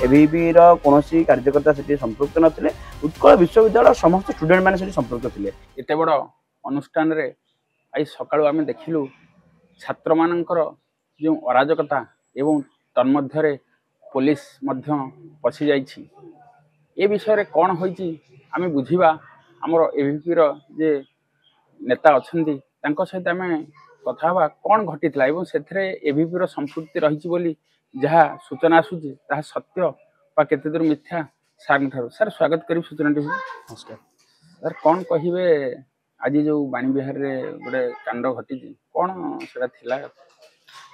ABP कौन कार्यकर्ता से संपृक्त नथिले उत्कल विश्वविद्यालय समस्त स्टूडेंट मैंने संपृक्त थे। एत बड़ अनुष्ठान रे आज सकाळु आमे देखिलु छात्र मानकर जो अराजकता एवं तन्मध्य पुलिस मध्य पशि जाइछि ए विषय रे कौन होइछि आमे बुझिबा हमर एबीपी जे नेता अछंती तांको सहित आमे कथा हवा कौन घटितला एवं सेथरे एबीपी संपृक्ति रहिछि बोली जहाँ सूचना आसुछि ताहा सत्य बा केते दूर मिथ्या सार सर स्वागत करी सूचना नमस्कार सर कौन कहिबे आज जो बाणी बिहार रे गोटे कांड घटी कौन सेटा थिला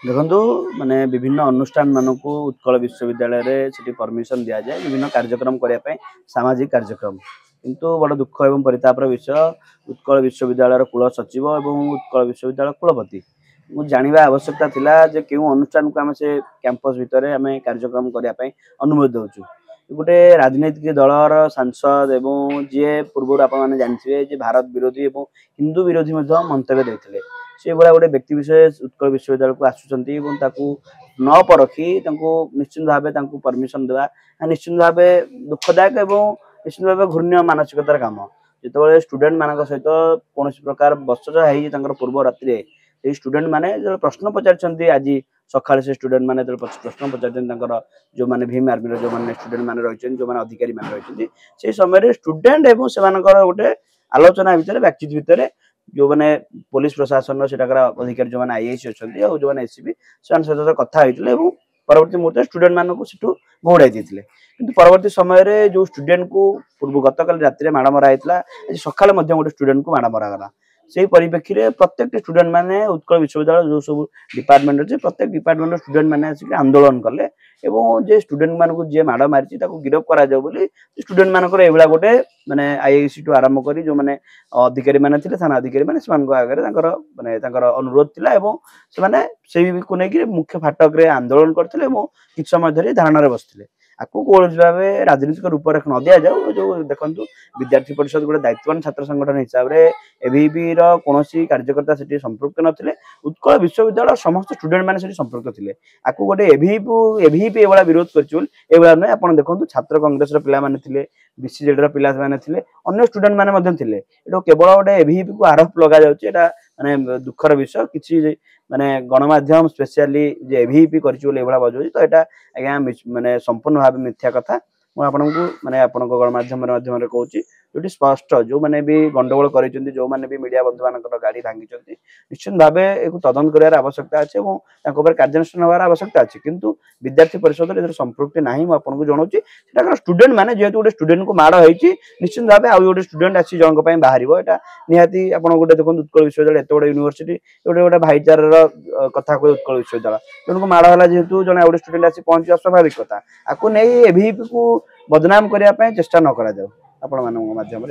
देखो माने विभिन्न अनुष्ठान मानक उत्कल विश्वविद्यालय रे परमिशन दिया जाए विभिन्न कार्यक्रम करने सामाजिक कार्यक्रम किंतु बड़ दुख एवं परितापर विषय उत्कल विश्वविद्यालय कुल सचिव और उत्कल विश्वविद्यालय कुलपति मुझे जानवा आवश्यकता थिला जे क्यों अनुष्ठान को आम से कैंपस भितर आम कार्यक्रम करने अनुमति दौचु गोटे राजनैतिक दलर सांसद एवं जी पूर्व आप जानते भारत विरोधी और हिंदू विरोधी मंतव्य देते से भाया गोटे व्यक्ति विशेष उत्कल विश्वविद्यालय को आसुँच न परखी निश्चित भाव परमिशन देवा निश्चित भाव दुखदायक और निश्चित भाव घूर्ण्य मानसिकतार काम जो स्टूडेंट मान सहित कौन प्रकार बसजा पूर्व राति स्टूडेंट माने प्रश्न पचार आज सकाଳେ से स्टूडेंट माने प्रश्न पचार जो माने भीम आर्मी जो माने स्टूडेंट माने रही जो माने अधिकारी माने रही से समय स्टूडेंट एवं से गोटे आलोचना भितर बातचीत भितर जो माने पुलिस प्रशासन अधिकारी जो माने आईएएस अच्छे और जो माने एससीबी से सहित कथा होते परवर्ती मुहूर्त स्टूडेंट मानक सेठू घोड़ाई देते किंतु परवर्ती समय जो स्टूडेंट को पूर्व गतकाल राति माड़ मरा होता आज सकाଳେ गोटे स्टूडेंट को माड़ मरागला से परिप्रेक्षी में प्रत्येक स्टूडेंट माने उत्कल विश्वविद्यालय जो सब डिपार्टमेंट अच्छे प्रत्येक डिपार्टमेंट स्टूडेंट माने आसिक आंदोलन कले एवं जे स्टूडेंट मानक जी माड़ मारी गिरफ करा स्टूडेंट मानकर एभला गोटे माने आईआईसी टू आरंभ करी जो माने अधिकारी माने थिले थाना अधिकारी माने सेमान आगे माने अनुरोध थिला एवं से को लेकिन मुख्य फाटक रे आंदोलन करथिले एवं किछ समय धरि धारणा रे बसथिले आपको कौन भाव राजनीतिक रूपरेख न दि जाऊ जो देखो विद्यार्थी परिषद गोटे दायित्वान छात्र संगठन हिसाब से एबीपी कौन कार्यकर्ता से संपृक्त नथिले उत्कल विश्वविद्यालय समस्त स्टूडेंट मैंने संपृक्त थे आपको गोटे एबीपी एभला विरोध कर ना आप देखो छात्र कांग्रेस पिला बीसीजेडी पिला अन्य स्टूडेंट मैंने केवल गोटे एबीपी को आरोप लगा जाए माने दुखर विषय किसी माने गणमाध्यम स्पेशली एबीपी कर बजाऊँ तो यहाँ आज्ञा माने संपूर्ण भाव मिथ्या कथा मुझे माने गणमाध्यम माध्यम कहूँ जो स्पष्ट जो मैंने भी गंडगोल कर जो मैंने भी मीडिया बंधु मान गाड़ी भांगी निश्चित भाव एक तदंत कर आवश्यकता अच्छे और कार्यानुष्ठान होवार आवश्यकता अच्छे किंतु विद्यार्थी परिषद संपृक्ति ना मुझे जनाऊँ स्टूडेंट मैंने जेहतु गोटे स्टूडेंट को माड़ होती निश्चित भाव आउ गोटे स्टूडेंट आसी जन बाहर यहाँ निहाती आप गोटे देखो उत्कल विश्वविद्यालय एत बड़े यूनिवर्सिटी गोटे गोटे भाईचार कथा कहे उत्कल विश्वविद्यालय जन को माड़ है जेहतु जन गोटे स्टूडेंट आसी पहुंचा स्वाभाविक कथा आपको नहीं एबीपी को बदनाम करने चेष्टा न करा जाऊ आपण माध्यम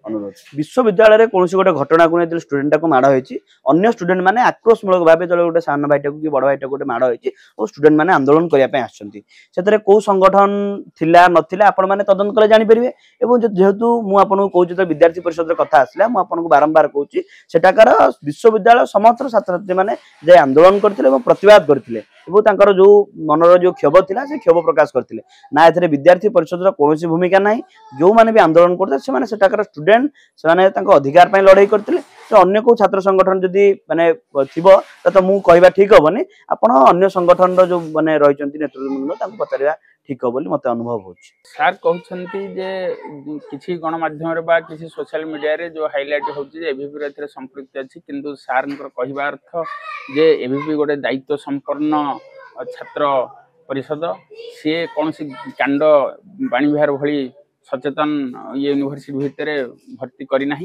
अनुरोध विश्वविद्यालय कौन गोटे घटना को नहीं स्टूडेंट को माड़ होती अन्य स्टूडेंट मैंने आक्रोशमूलक भाव जो गोटे सान भाईटा को कि बड़ भाईटा गोटे माड़ होती और स्टूडेंट मैंने आंदोलन करने कौ संगठन थिला नथिला आपण मैंने तदंत कले जानीपारे और जेहेतु मुझे कहूँ विद्यार्थी परिषद कथा आसला मुझे बारंबार कहूँ सेठाकार विश्वविद्यालय समस्त छात्र छात्री मैंने जे आंदोलन करते प्रतिवाद करते जो मनर जो क्षोभ था से क्षोभ प्रकाश करते ना ए विद्यार्थी परिषद कौन भूमिका ना जो मैंने भी आंदोलन करते सेठाकार स्टूडेंट से अधिकार पर लड़ाई करते अन्य को छात्र संगठन जदि माने थिबो तो मु कहबा ठीक होबनी आपण अन्य संगठन जो माने रही नेतृत्व पचारा ठीक हो बोली मत अनुभव हो सार कहते जे किसी गणमाध्यम बा किसी सोशल मीडिया रे जो हाइलाइट होची एबीपी रे संपृक्ति अछि किंतु सार कहबा अर्थ जे एबीपी गोटे दायित्व संपन्न छात्र परिषद सी कौन सी कांड बाणी विहार भली सचेतन यूनिवर्सिटी भितर भर्ती करना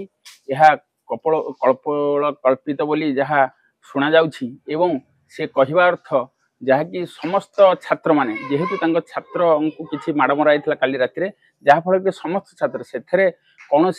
यह कल्पित बोली जहाँ शुणा जाउछि एवं से कहवा अर्थ जहाँकि समस्त छात्र माने जेहेतु छात्र को किसी माड़ मरा काली राति जहाँफल कि समस्त छात्र से कौन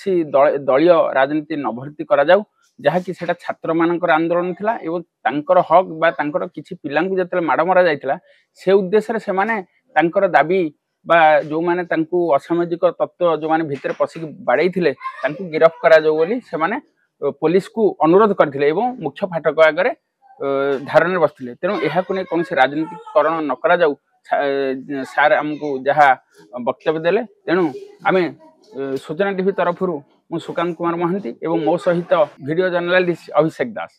दलीय राजनीति न भर्ती करा जाऊ जहाँकि सेटा छात्र मानकर आंदोलन थिला एवं तांकर हक बा तांकर किछि पिलांकु जतले माड़ मरा जाइथिला से उद्देश्य से माने तांकर दाबी बा जो माने तांकु असामाजिक तत्व जो माने भितर पसिक बाड़ई थिले तांकु गिरफ्त करा जाऊ बोली से माने पुलिस को अनुरोध करथिले एवं मुख्य फाटक आगे धारण बसते तेणु यह कौन राजनीतिकरण न करा जाऊ ସାର୍ ଆମକୁ ଯାହା ବକ୍ତବ୍ୟ ଦେଲେ। ତେଣୁ ଆମେ सूचना टीवी तरफ मु सुकांत कुमार महांती एवं मो सहित वीडियो जर्नलिस्ट अभिषेक दास।